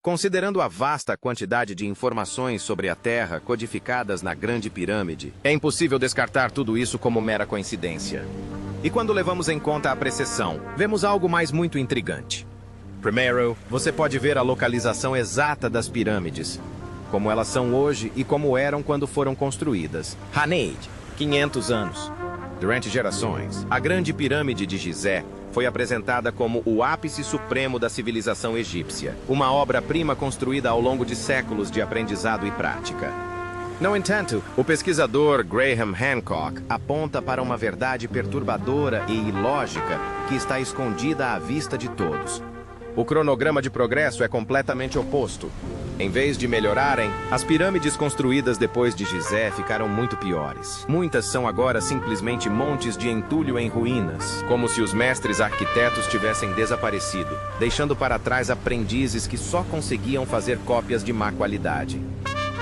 Considerando a vasta quantidade de informações sobre a Terra codificadas na Grande Pirâmide, é impossível descartar tudo isso como mera coincidência. E quando levamos em conta a precessão, vemos algo mais muito intrigante. Primeiro, você pode ver a localização exata das pirâmides, como elas são hoje e como eram quando foram construídas. Haneid, 500 anos. Durante gerações, a Grande Pirâmide de Gizé foi apresentada como o ápice supremo da civilização egípcia, uma obra-prima construída ao longo de séculos de aprendizado e prática. No entanto, o pesquisador Graham Hancock aponta para uma verdade perturbadora e ilógica que está escondida à vista de todos. O cronograma de progresso é completamente oposto. Em vez de melhorarem, as pirâmides construídas depois de Gizé ficaram muito piores. Muitas são agora simplesmente montes de entulho em ruínas, como se os mestres arquitetos tivessem desaparecido, deixando para trás aprendizes que só conseguiam fazer cópias de má qualidade.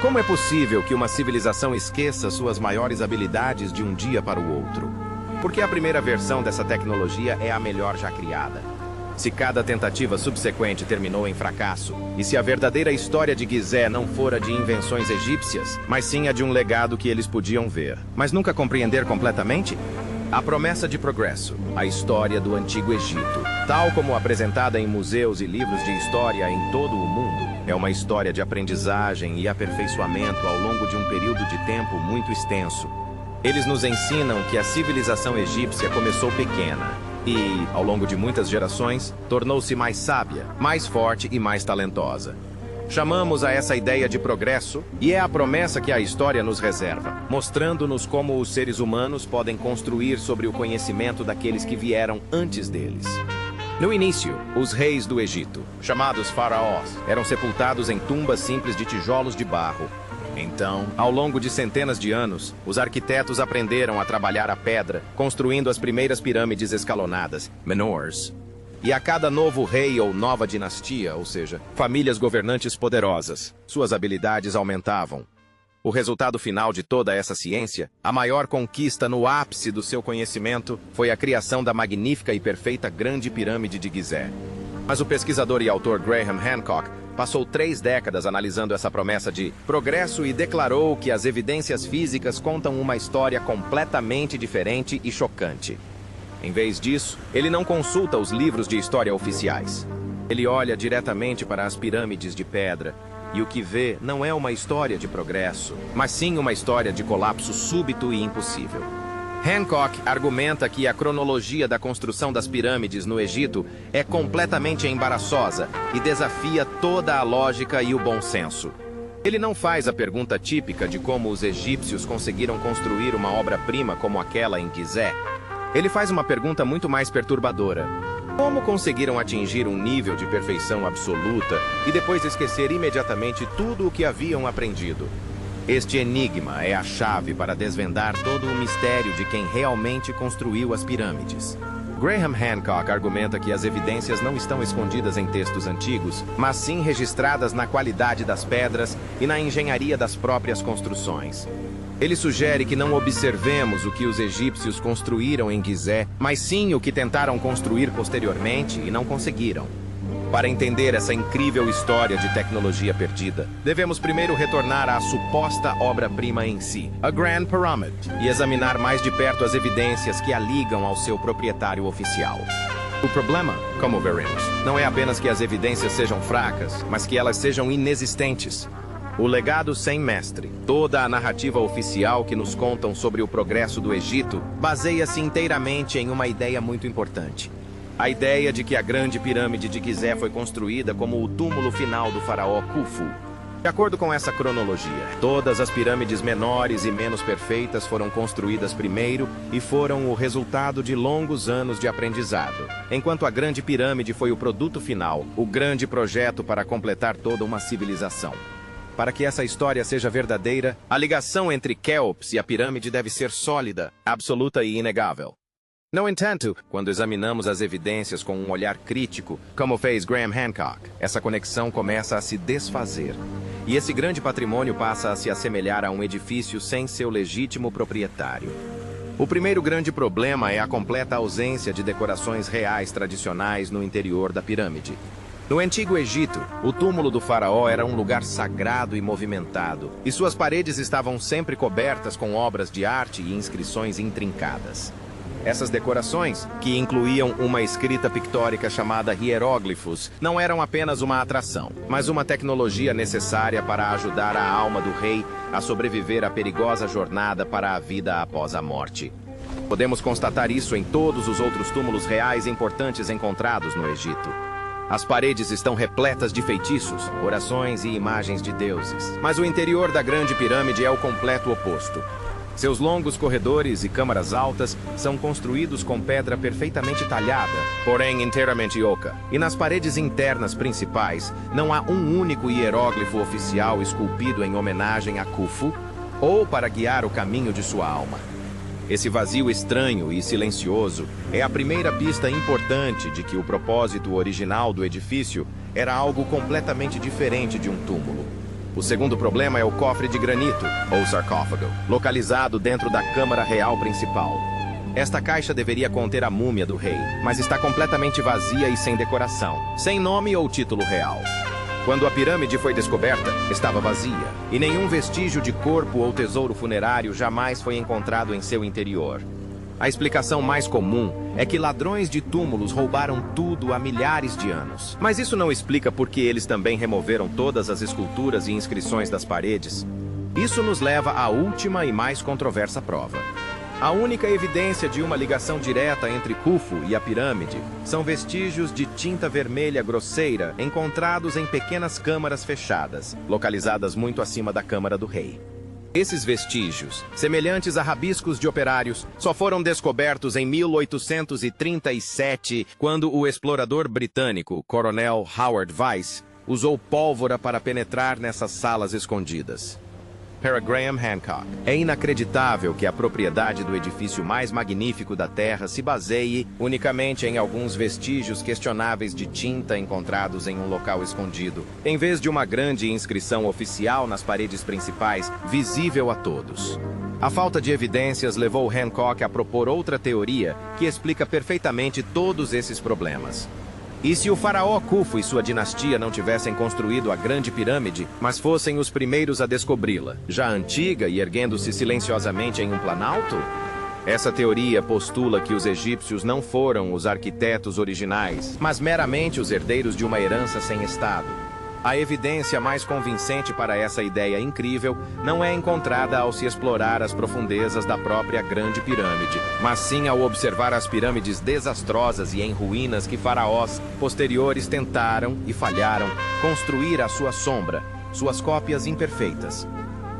Como é possível que uma civilização esqueça suas maiores habilidades de um dia para o outro? Porque a primeira versão dessa tecnologia é a melhor já criada. Se cada tentativa subsequente terminou em fracasso, e se a verdadeira história de Gizé não fora de invenções egípcias, mas sim a de um legado que eles podiam ver, mas nunca compreender completamente? A promessa de progresso, a história do Antigo Egito, tal como apresentada em museus e livros de história em todo o mundo, é uma história de aprendizagem e aperfeiçoamento ao longo de um período de tempo muito extenso. Eles nos ensinam que a civilização egípcia começou pequena, e, ao longo de muitas gerações, tornou-se mais sábia, mais forte e mais talentosa. Chamamos a essa ideia de progresso, e é a promessa que a história nos reserva, mostrando-nos como os seres humanos podem construir sobre o conhecimento daqueles que vieram antes deles. No início, os reis do Egito, chamados faraós, eram sepultados em tumbas simples de tijolos de barro. Então, ao longo de centenas de anos, os arquitetos aprenderam a trabalhar a pedra, construindo as primeiras pirâmides escalonadas, menores. E a cada novo rei ou nova dinastia, ou seja, famílias governantes poderosas, suas habilidades aumentavam. O resultado final de toda essa ciência, a maior conquista no ápice do seu conhecimento, foi a criação da magnífica e perfeita Grande Pirâmide de Gizé. Mas o pesquisador e autor Graham Hancock passou 3 décadas analisando essa promessa de progresso e declarou que as evidências físicas contam uma história completamente diferente e chocante. Em vez disso, ele não consulta os livros de história oficiais. Ele olha diretamente para as pirâmides de pedra, e o que vê não é uma história de progresso, mas sim uma história de colapso súbito e impossível. Hancock argumenta que a cronologia da construção das pirâmides no Egito é completamente embaraçosa e desafia toda a lógica e o bom senso. Ele não faz a pergunta típica de como os egípcios conseguiram construir uma obra-prima como aquela em Gizé. Ele faz uma pergunta muito mais perturbadora. Como conseguiram atingir um nível de perfeição absoluta e depois esquecer imediatamente tudo o que haviam aprendido? Este enigma é a chave para desvendar todo o mistério de quem realmente construiu as pirâmides. Graham Hancock argumenta que as evidências não estão escondidas em textos antigos, mas sim registradas na qualidade das pedras e na engenharia das próprias construções. Ele sugere que não observemos o que os egípcios construíram em Gizé, mas sim o que tentaram construir posteriormente e não conseguiram. Para entender essa incrível história de tecnologia perdida, devemos primeiro retornar à suposta obra-prima em si, a Grand Pyramid, e examinar mais de perto as evidências que a ligam ao seu proprietário oficial. O problema, como veremos, não é apenas que as evidências sejam fracas, mas que elas sejam inexistentes. O legado sem mestre, toda a narrativa oficial que nos contam sobre o progresso do Egito, baseia-se inteiramente em uma ideia muito importante. A ideia de que a Grande Pirâmide de Gizé foi construída como o túmulo final do faraó Khufu. De acordo com essa cronologia, todas as pirâmides menores e menos perfeitas foram construídas primeiro e foram o resultado de longos anos de aprendizado, enquanto a Grande Pirâmide foi o produto final, o grande projeto para completar toda uma civilização. Para que essa história seja verdadeira, a ligação entre Quéops e a pirâmide deve ser sólida, absoluta e inegável. No entanto, quando examinamos as evidências com um olhar crítico, como fez Graham Hancock, essa conexão começa a se desfazer. E esse grande patrimônio passa a se assemelhar a um edifício sem seu legítimo proprietário. O primeiro grande problema é a completa ausência de decorações reais tradicionais no interior da pirâmide. No Antigo Egito, o túmulo do faraó era um lugar sagrado e movimentado, e suas paredes estavam sempre cobertas com obras de arte e inscrições intrincadas. Essas decorações, que incluíam uma escrita pictórica chamada hieróglifos, não eram apenas uma atração, mas uma tecnologia necessária para ajudar a alma do rei a sobreviver à perigosa jornada para a vida após a morte. Podemos constatar isso em todos os outros túmulos reais importantes encontrados no Egito. As paredes estão repletas de feitiços, orações e imagens de deuses. Mas o interior da Grande Pirâmide é o completo oposto. Seus longos corredores e câmaras altas são construídos com pedra perfeitamente talhada, porém inteiramente oca. E nas paredes internas principais, não há um único hieróglifo oficial esculpido em homenagem a Khufu ou para guiar o caminho de sua alma. Esse vazio estranho e silencioso é a primeira pista importante de que o propósito original do edifício era algo completamente diferente de um túmulo. O segundo problema é o cofre de granito, ou sarcófago, localizado dentro da Câmara Real principal. Esta caixa deveria conter a múmia do rei, mas está completamente vazia e sem decoração, sem nome ou título real. Quando a pirâmide foi descoberta, estava vazia, e nenhum vestígio de corpo ou tesouro funerário jamais foi encontrado em seu interior. A explicação mais comum é que ladrões de túmulos roubaram tudo há milhares de anos. Mas isso não explica por que eles também removeram todas as esculturas e inscrições das paredes. Isso nos leva à última e mais controversa prova. A única evidência de uma ligação direta entre Khufu e a pirâmide são vestígios de tinta vermelha grosseira encontrados em pequenas câmaras fechadas, localizadas muito acima da Câmara do Rei. Esses vestígios, semelhantes a rabiscos de operários, só foram descobertos em 1837, quando o explorador britânico, Coronel Howard Vyse, usou pólvora para penetrar nessas salas escondidas. Para Graham Hancock, é inacreditável que a propriedade do edifício mais magnífico da Terra se baseie unicamente em alguns vestígios questionáveis de tinta encontrados em um local escondido, em vez de uma grande inscrição oficial nas paredes principais, visível a todos. A falta de evidências levou Hancock a propor outra teoria que explica perfeitamente todos esses problemas. E se o faraó Khufu e sua dinastia não tivessem construído a Grande Pirâmide, mas fossem os primeiros a descobri-la, já antiga e erguendo-se silenciosamente em um planalto? Essa teoria postula que os egípcios não foram os arquitetos originais, mas meramente os herdeiros de uma herança sem estado. A evidência mais convincente para essa ideia incrível não é encontrada ao se explorar as profundezas da própria Grande Pirâmide, mas sim ao observar as pirâmides desastrosas e em ruínas que faraós posteriores tentaram e falharam construir à sua sombra, suas cópias imperfeitas.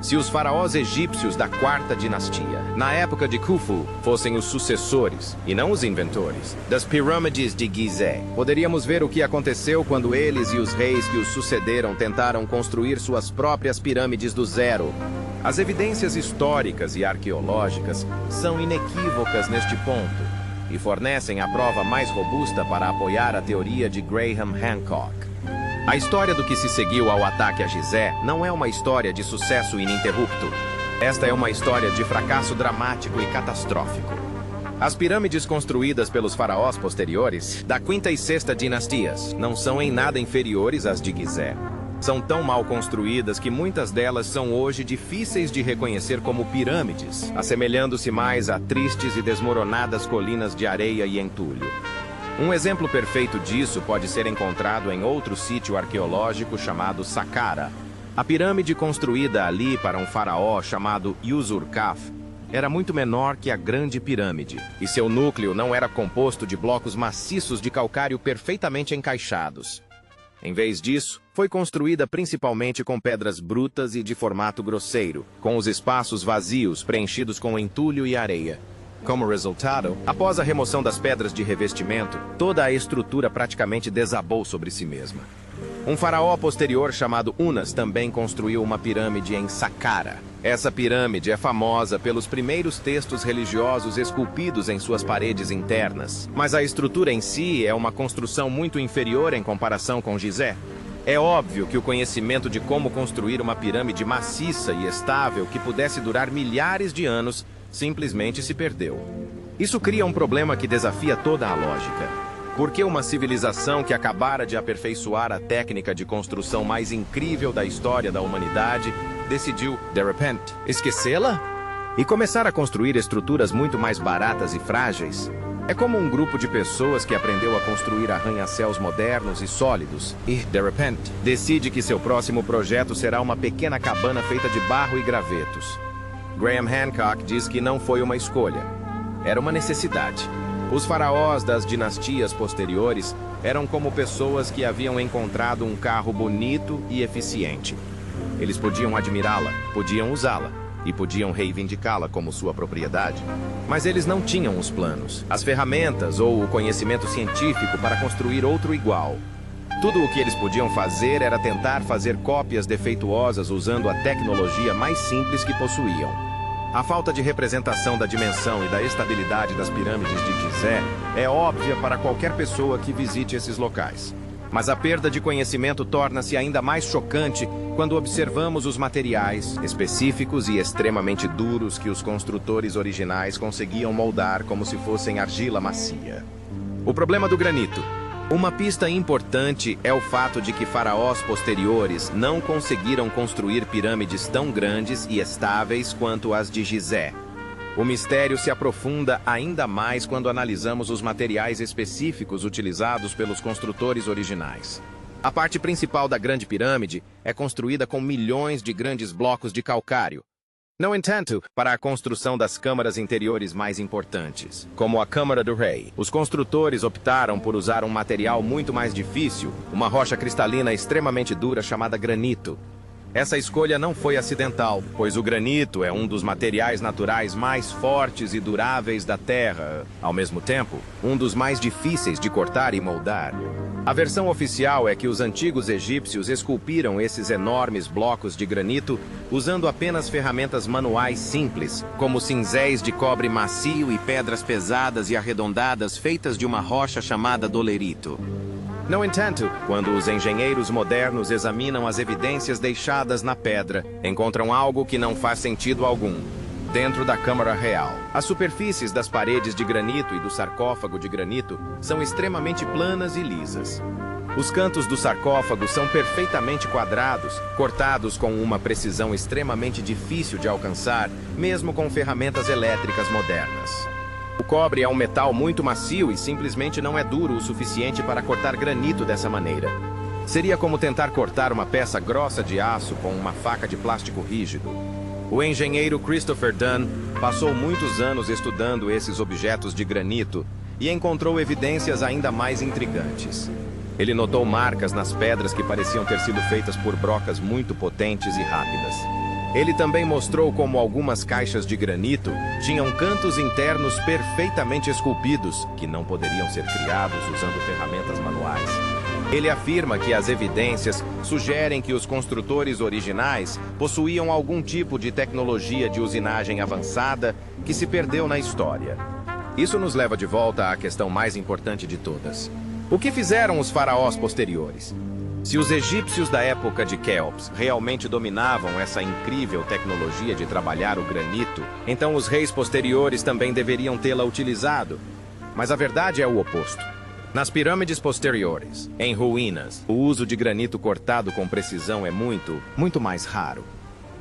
Se os faraós egípcios da quarta dinastia, na época de Khufu, fossem os sucessores, e não os inventores, das pirâmides de Gizé, poderíamos ver o que aconteceu quando eles e os reis que os sucederam tentaram construir suas próprias pirâmides do zero. As evidências históricas e arqueológicas são inequívocas neste ponto, e fornecem a prova mais robusta para apoiar a teoria de Graham Hancock. A história do que se seguiu ao ataque a Gizé não é uma história de sucesso ininterrupto. Esta é uma história de fracasso dramático e catastrófico. As pirâmides construídas pelos faraós posteriores, da quinta e sexta dinastias, não são em nada inferiores às de Gizé. São tão mal construídas que muitas delas são hoje difíceis de reconhecer como pirâmides, assemelhando-se mais a tristes e desmoronadas colinas de areia e entulho. Um exemplo perfeito disso pode ser encontrado em outro sítio arqueológico chamado Saqqara. A pirâmide construída ali para um faraó chamado Usurkaf era muito menor que a Grande Pirâmide, e seu núcleo não era composto de blocos maciços de calcário perfeitamente encaixados. Em vez disso, foi construída principalmente com pedras brutas e de formato grosseiro, com os espaços vazios preenchidos com entulho e areia. Como resultado, após a remoção das pedras de revestimento, toda a estrutura praticamente desabou sobre si mesma. Um faraó posterior chamado Unas também construiu uma pirâmide em Saqqara. Essa pirâmide é famosa pelos primeiros textos religiosos esculpidos em suas paredes internas, mas a estrutura em si é uma construção muito inferior em comparação com Gizé. É óbvio que o conhecimento de como construir uma pirâmide maciça e estável que pudesse durar milhares de anos simplesmente se perdeu. Isso cria um problema que desafia toda a lógica. Por que uma civilização que acabara de aperfeiçoar a técnica de construção mais incrível da história da humanidade decidiu, de repente, esquecê-la? E começar a construir estruturas muito mais baratas e frágeis? É como um grupo de pessoas que aprendeu a construir arranha-céus modernos e sólidos e, de repente, decide que seu próximo projeto será uma pequena cabana feita de barro e gravetos. Graham Hancock diz que não foi uma escolha, era uma necessidade. Os faraós das dinastias posteriores eram como pessoas que haviam encontrado um carro bonito e eficiente. Eles podiam admirá-la, podiam usá-la e podiam reivindicá-la como sua propriedade. Mas eles não tinham os planos, as ferramentas ou o conhecimento científico para construir outro igual. Tudo o que eles podiam fazer era tentar fazer cópias defeituosas usando a tecnologia mais simples que possuíam. A falta de representação da dimensão e da estabilidade das pirâmides de Gizé é óbvia para qualquer pessoa que visite esses locais. Mas a perda de conhecimento torna-se ainda mais chocante quando observamos os materiais específicos e extremamente duros que os construtores originais conseguiam moldar como se fossem argila macia. O problema do granito. Uma pista importante é o fato de que faraós posteriores não conseguiram construir pirâmides tão grandes e estáveis quanto as de Gizé. O mistério se aprofunda ainda mais quando analisamos os materiais específicos utilizados pelos construtores originais. A parte principal da Grande Pirâmide é construída com milhões de grandes blocos de calcário. No entanto, para a construção das câmaras interiores mais importantes, como a Câmara do Rei, os construtores optaram por usar um material muito mais difícil, uma rocha cristalina extremamente dura chamada granito. Essa escolha não foi acidental, pois o granito é um dos materiais naturais mais fortes e duráveis da Terra, ao mesmo tempo, um dos mais difíceis de cortar e moldar. A versão oficial é que os antigos egípcios esculpiram esses enormes blocos de granito usando apenas ferramentas manuais simples, como cinzéis de cobre macio e pedras pesadas e arredondadas feitas de uma rocha chamada dolerito. No entanto, quando os engenheiros modernos examinam as evidências deixadas na pedra, encontram algo que não faz sentido algum. Dentro da Câmara Real, as superfícies das paredes de granito e do sarcófago de granito são extremamente planas e lisas. Os cantos do sarcófago são perfeitamente quadrados, cortados com uma precisão extremamente difícil de alcançar, mesmo com ferramentas elétricas modernas. O cobre é um metal muito macio e simplesmente não é duro o suficiente para cortar granito dessa maneira. Seria como tentar cortar uma peça grossa de aço com uma faca de plástico rígido. O engenheiro Christopher Dunn passou muitos anos estudando esses objetos de granito e encontrou evidências ainda mais intrigantes. Ele notou marcas nas pedras que pareciam ter sido feitas por brocas muito potentes e rápidas. Ele também mostrou como algumas caixas de granito tinham cantos internos perfeitamente esculpidos, que não poderiam ser criados usando ferramentas manuais. Ele afirma que as evidências sugerem que os construtores originais possuíam algum tipo de tecnologia de usinagem avançada que se perdeu na história. Isso nos leva de volta à questão mais importante de todas. O que fizeram os faraós posteriores? Se os egípcios da época de Quéops realmente dominavam essa incrível tecnologia de trabalhar o granito, então os reis posteriores também deveriam tê-la utilizado. Mas a verdade é o oposto. Nas pirâmides posteriores, em ruínas, o uso de granito cortado com precisão é muito mais raro.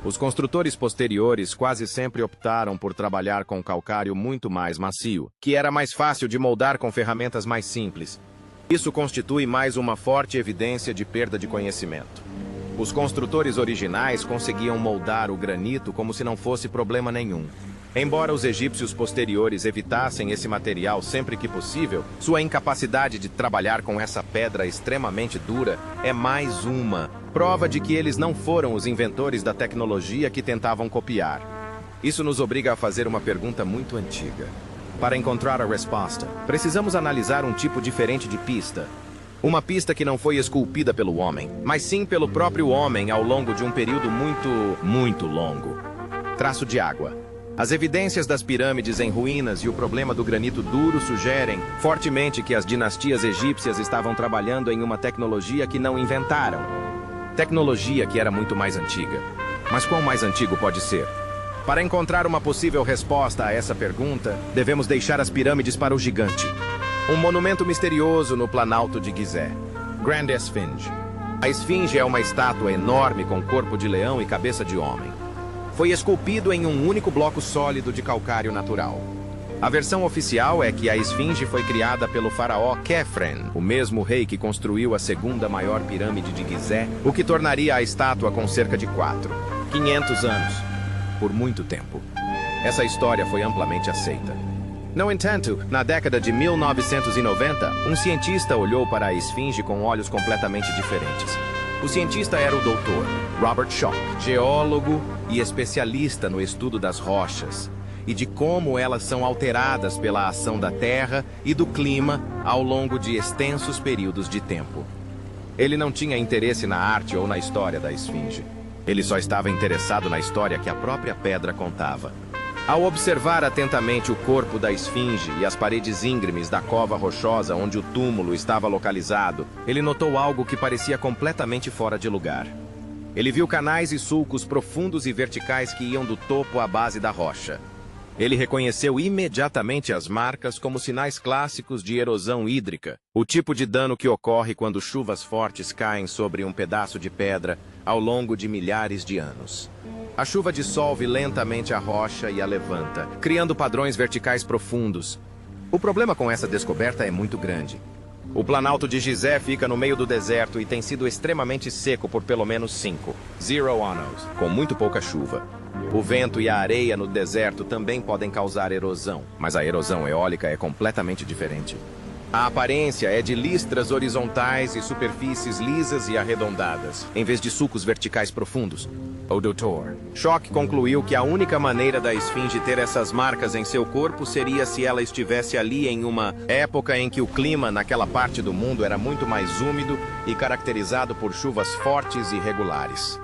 Os construtores posteriores quase sempre optaram por trabalhar com calcário muito mais macio, que era mais fácil de moldar com ferramentas mais simples. Isso constitui mais uma forte evidência de perda de conhecimento. Os construtores originais conseguiam moldar o granito como se não fosse problema nenhum. Embora os egípcios posteriores evitassem esse material sempre que possível, sua incapacidade de trabalhar com essa pedra extremamente dura é mais uma prova de que eles não foram os inventores da tecnologia que tentavam copiar. Isso nos obriga a fazer uma pergunta muito antiga. Para encontrar a resposta, precisamos analisar um tipo diferente de pista. Uma pista que não foi esculpida pelo homem, mas sim pelo próprio homem ao longo de um período muito longo. Traço de água. As evidências das pirâmides em ruínas e o problema do granito duro sugerem fortemente que as dinastias egípcias estavam trabalhando em uma tecnologia que não inventaram. Tecnologia que era muito mais antiga. Mas quão mais antigo pode ser? Para encontrar uma possível resposta a essa pergunta, devemos deixar as pirâmides para o gigante. Um monumento misterioso no Planalto de Gizé. Grand Esfinge. A esfinge é uma estátua enorme com corpo de leão e cabeça de homem. Foi esculpido em um único bloco sólido de calcário natural. A versão oficial é que a esfinge foi criada pelo faraó Khefren, o mesmo rei que construiu a segunda maior pirâmide de Gizé, o que tornaria a estátua com cerca de 500 anos. Por muito tempo. Essa história foi amplamente aceita. No entanto, na década de 1990, um cientista olhou para a esfinge com olhos completamente diferentes. O cientista era o Dr. Robert Schoch, geólogo e especialista no estudo das rochas e de como elas são alteradas pela ação da Terra e do clima ao longo de extensos períodos de tempo. Ele não tinha interesse na arte ou na história da esfinge. Ele só estava interessado na história que a própria pedra contava. Ao observar atentamente o corpo da esfinge e as paredes íngremes da cova rochosa onde o túmulo estava localizado, ele notou algo que parecia completamente fora de lugar. Ele viu canais e sulcos profundos e verticais que iam do topo à base da rocha. Ele reconheceu imediatamente as marcas como sinais clássicos de erosão hídrica, o tipo de dano que ocorre quando chuvas fortes caem sobre um pedaço de pedra ao longo de milhares de anos. A chuva dissolve lentamente a rocha e a levanta, criando padrões verticais profundos. O problema com essa descoberta é muito grande. O Planalto de Gizé fica no meio do deserto e tem sido extremamente seco por pelo menos 0 anos, com muito pouca chuva. O vento e a areia no deserto também podem causar erosão, mas a erosão eólica é completamente diferente. A aparência é de listras horizontais e superfícies lisas e arredondadas, em vez de sulcos verticais profundos. O Dr. Schoch concluiu que a única maneira da esfinge ter essas marcas em seu corpo seria se ela estivesse ali em uma época em que o clima naquela parte do mundo era muito mais úmido e caracterizado por chuvas fortes e regulares.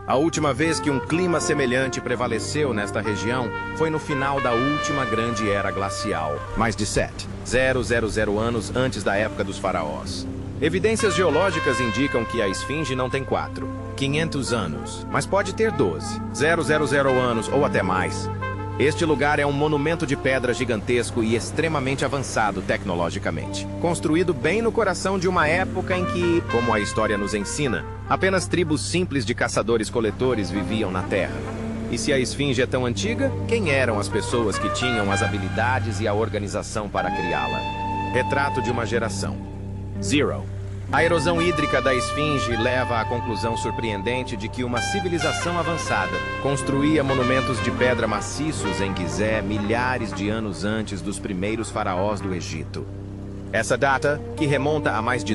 A última vez que um clima semelhante prevaleceu nesta região foi no final da última grande era glacial, mais de 7,000 anos antes da época dos faraós. Evidências geológicas indicam que a esfinge não tem 500 anos, mas pode ter 12,000 anos ou até mais. Este lugar é um monumento de pedra gigantesco e extremamente avançado tecnologicamente, construído bem no coração de uma época em que, como a história nos ensina, apenas tribos simples de caçadores-coletores viviam na Terra. E se a esfinge é tão antiga, quem eram as pessoas que tinham as habilidades e a organização para criá-la? Retrato de uma geração. 0. A erosão hídrica da esfinge leva à conclusão surpreendente de que uma civilização avançada construía monumentos de pedra maciços em Gizé milhares de anos antes dos primeiros faraós do Egito. Essa data, que remonta a mais de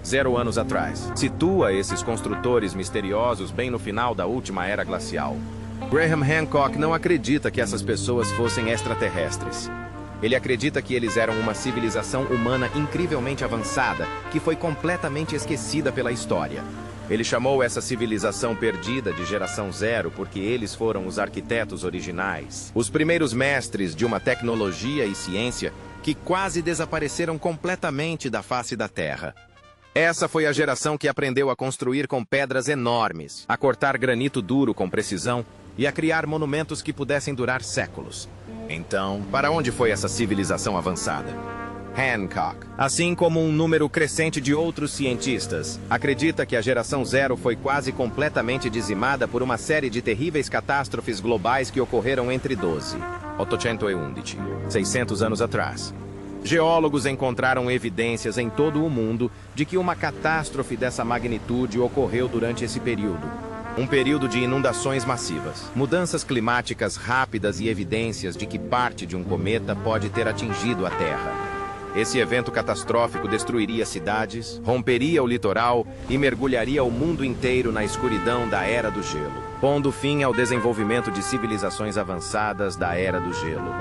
0 anos atrás, situa esses construtores misteriosos bem no final da última era glacial. Graham Hancock não acredita que essas pessoas fossem extraterrestres. Ele acredita que eles eram uma civilização humana incrivelmente avançada, que foi completamente esquecida pela história. Ele chamou essa civilização perdida de geração 0 porque eles foram os arquitetos originais, os primeiros mestres de uma tecnologia e ciência que quase desapareceram completamente da face da Terra. Essa foi a geração que aprendeu a construir com pedras enormes, a cortar granito duro com precisão e a criar monumentos que pudessem durar séculos. Então, para onde foi essa civilização avançada? Hancock, assim como um número crescente de outros cientistas, acredita que a geração 0 foi quase completamente dizimada por uma série de terríveis catástrofes globais que ocorreram entre 600 anos atrás. Geólogos encontraram evidências em todo o mundo de que uma catástrofe dessa magnitude ocorreu durante esse período. Um período de inundações massivas, mudanças climáticas rápidas e evidências de que parte de um cometa pode ter atingido a Terra. Esse evento catastrófico destruiria cidades, romperia o litoral e mergulharia o mundo inteiro na escuridão da Era do Gelo, pondo fim ao desenvolvimento de civilizações avançadas da Era do Gelo.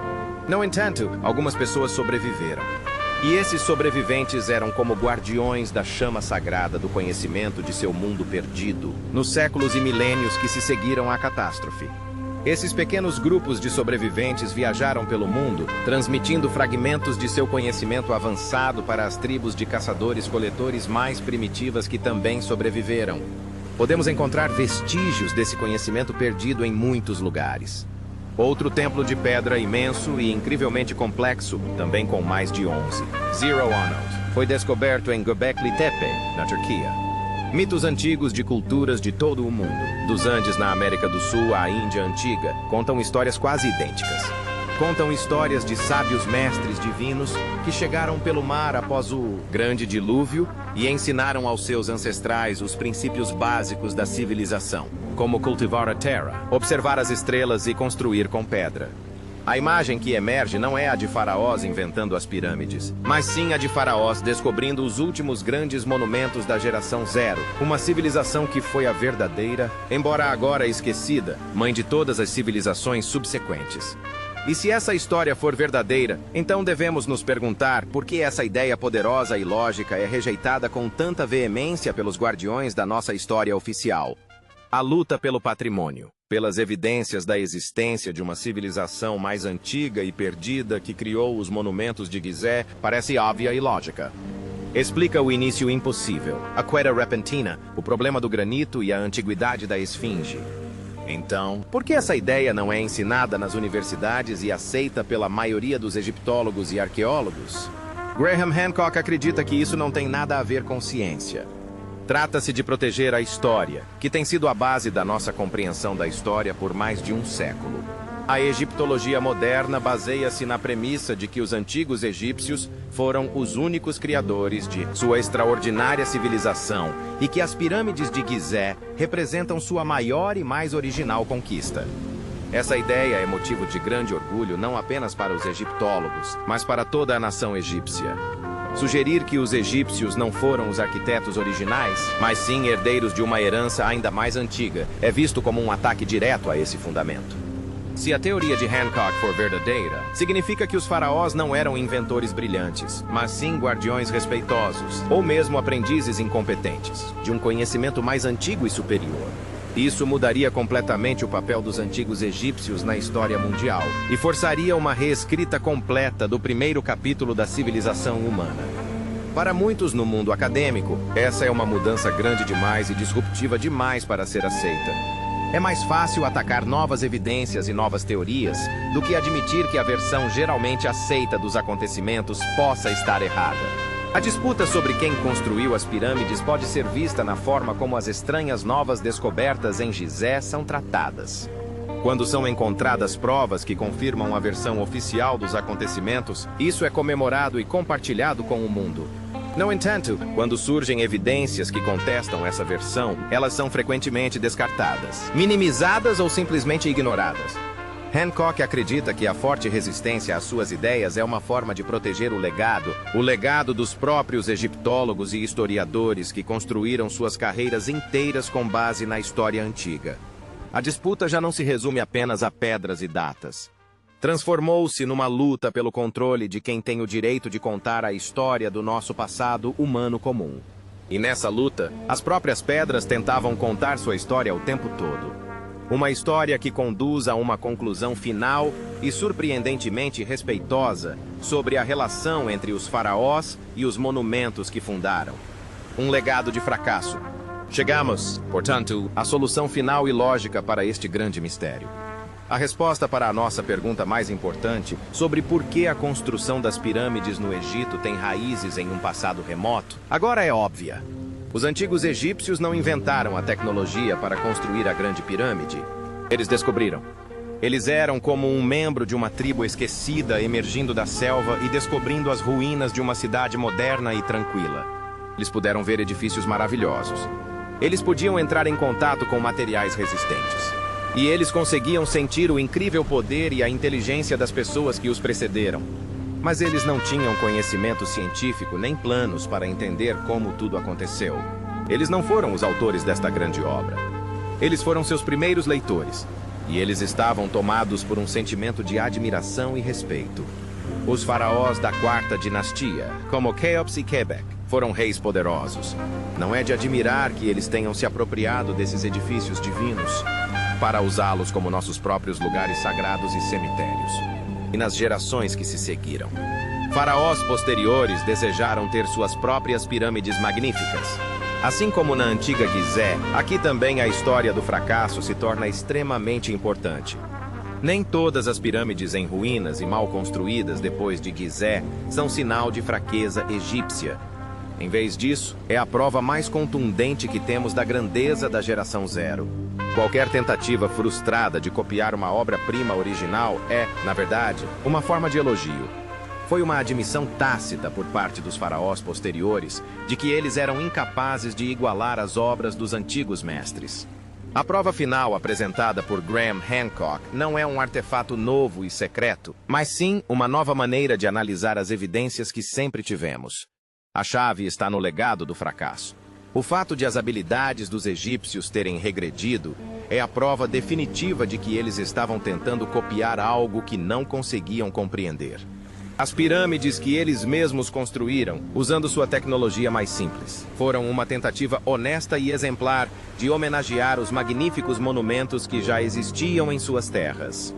No entanto, algumas pessoas sobreviveram. E esses sobreviventes eram como guardiões da chama sagrada do conhecimento de seu mundo perdido, nos séculos e milênios que se seguiram à catástrofe. Esses pequenos grupos de sobreviventes viajaram pelo mundo, transmitindo fragmentos de seu conhecimento avançado para as tribos de caçadores-coletores mais primitivas que também sobreviveram. Podemos encontrar vestígios desse conhecimento perdido em muitos lugares. Outro templo de pedra imenso e incrivelmente complexo, também com mais de 11. Zero Honor, foi descoberto em Göbekli Tepe, na Turquia. Mitos antigos de culturas de todo o mundo, dos Andes na América do Sul à Índia antiga, contam histórias quase idênticas. Contam histórias de sábios mestres divinos que chegaram pelo mar após o grande dilúvio e ensinaram aos seus ancestrais os princípios básicos da civilização, como cultivar a terra, observar as estrelas e construir com pedra. A imagem que emerge não é a de faraós inventando as pirâmides, mas sim a de faraós descobrindo os últimos grandes monumentos da geração zero, uma civilização que foi a verdadeira, embora agora esquecida, mãe de todas as civilizações subsequentes. E se essa história for verdadeira, então devemos nos perguntar por que essa ideia poderosa e lógica é rejeitada com tanta veemência pelos guardiões da nossa história oficial. A luta pelo patrimônio, pelas evidências da existência de uma civilização mais antiga e perdida que criou os monumentos de Gizé, parece óbvia e lógica. Explica o início impossível, a queda repentina, o problema do granito e a antiguidade da esfinge. Então, por que essa ideia não é ensinada nas universidades e aceita pela maioria dos egiptólogos e arqueólogos? Graham Hancock acredita que isso não tem nada a ver com ciência. Trata-se de proteger a história, que tem sido a base da nossa compreensão da história por mais de um século. A egiptologia moderna baseia-se na premissa de que os antigos egípcios foram os únicos criadores de sua extraordinária civilização e que as pirâmides de Gizé representam sua maior e mais original conquista. Essa ideia é motivo de grande orgulho não apenas para os egiptólogos, mas para toda a nação egípcia. Sugerir que os egípcios não foram os arquitetos originais, mas sim herdeiros de uma herança ainda mais antiga, é visto como um ataque direto a esse fundamento. Se a teoria de Hancock for verdadeira, significa que os faraós não eram inventores brilhantes, mas sim guardiões respeitosos, ou mesmo aprendizes incompetentes, de um conhecimento mais antigo e superior. Isso mudaria completamente o papel dos antigos egípcios na história mundial e forçaria uma reescrita completa do primeiro capítulo da civilização humana. Para muitos no mundo acadêmico, essa é uma mudança grande demais e disruptiva demais para ser aceita. É mais fácil atacar novas evidências e novas teorias do que admitir que a versão geralmente aceita dos acontecimentos possa estar errada. A disputa sobre quem construiu as pirâmides pode ser vista na forma como as estranhas novas descobertas em Gizé são tratadas. Quando são encontradas provas que confirmam a versão oficial dos acontecimentos, isso é comemorado e compartilhado com o mundo. No entanto, quando surgem evidências que contestam essa versão, elas são frequentemente descartadas, minimizadas ou simplesmente ignoradas. Hancock acredita que a forte resistência às suas ideias é uma forma de proteger o legado dos próprios egiptólogos e historiadores que construíram suas carreiras inteiras com base na história antiga. A disputa já não se resume apenas a pedras e datas. Transformou-se numa luta pelo controle de quem tem o direito de contar a história do nosso passado humano comum. E nessa luta, as próprias pedras tentavam contar sua história o tempo todo. Uma história que conduz a uma conclusão final e surpreendentemente respeitosa sobre a relação entre os faraós e os monumentos que fundaram. Um legado de fracasso. Chegamos, portanto, à solução final e lógica para este grande mistério. A resposta para a nossa pergunta mais importante sobre por que a construção das pirâmides no Egito tem raízes em um passado remoto, agora é óbvia. Os antigos egípcios não inventaram a tecnologia para construir a Grande Pirâmide. Eles descobriram. Eles eram como um membro de uma tribo esquecida emergindo da selva e descobrindo as ruínas de uma cidade moderna e tranquila. Eles puderam ver edifícios maravilhosos. Eles podiam entrar em contato com materiais resistentes. E eles conseguiam sentir o incrível poder e a inteligência das pessoas que os precederam. Mas eles não tinham conhecimento científico nem planos para entender como tudo aconteceu. Eles não foram os autores desta grande obra. Eles foram seus primeiros leitores. E eles estavam tomados por um sentimento de admiração e respeito. Os faraós da quarta dinastia, como Khéops e Quebec, foram reis poderosos. Não é de admirar que eles tenham se apropriado desses edifícios divinos para usá-los como nossos próprios lugares sagrados e cemitérios. E nas gerações que se seguiram, faraós posteriores desejaram ter suas próprias pirâmides magníficas. Assim como na antiga Gizé, aqui também a história do fracasso se torna extremamente importante. Nem todas as pirâmides em ruínas e mal construídas depois de Gizé são sinal de fraqueza egípcia. Em vez disso, é a prova mais contundente que temos da grandeza da geração zero. Qualquer tentativa frustrada de copiar uma obra-prima original é, na verdade, uma forma de elogio. Foi uma admissão tácita por parte dos faraós posteriores de que eles eram incapazes de igualar as obras dos antigos mestres. A prova final apresentada por Graham Hancock não é um artefato novo e secreto, mas sim uma nova maneira de analisar as evidências que sempre tivemos. A chave está no legado do fracasso. O fato de as habilidades dos egípcios terem regredido é a prova definitiva de que eles estavam tentando copiar algo que não conseguiam compreender. As pirâmides que eles mesmos construíram, usando sua tecnologia mais simples, foram uma tentativa honesta e exemplar de homenagear os magníficos monumentos que já existiam em suas terras.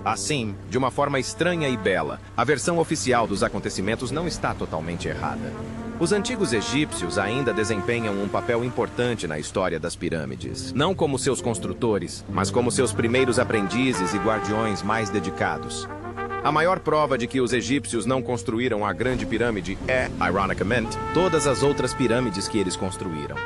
Assim, de uma forma estranha e bela, a versão oficial dos acontecimentos não está totalmente errada. Os antigos egípcios ainda desempenham um papel importante na história das pirâmides, não como seus construtores, mas como seus primeiros aprendizes e guardiões mais dedicados. A maior prova de que os egípcios não construíram a Grande Pirâmide é, ironicamente, todas as outras pirâmides que eles construíram.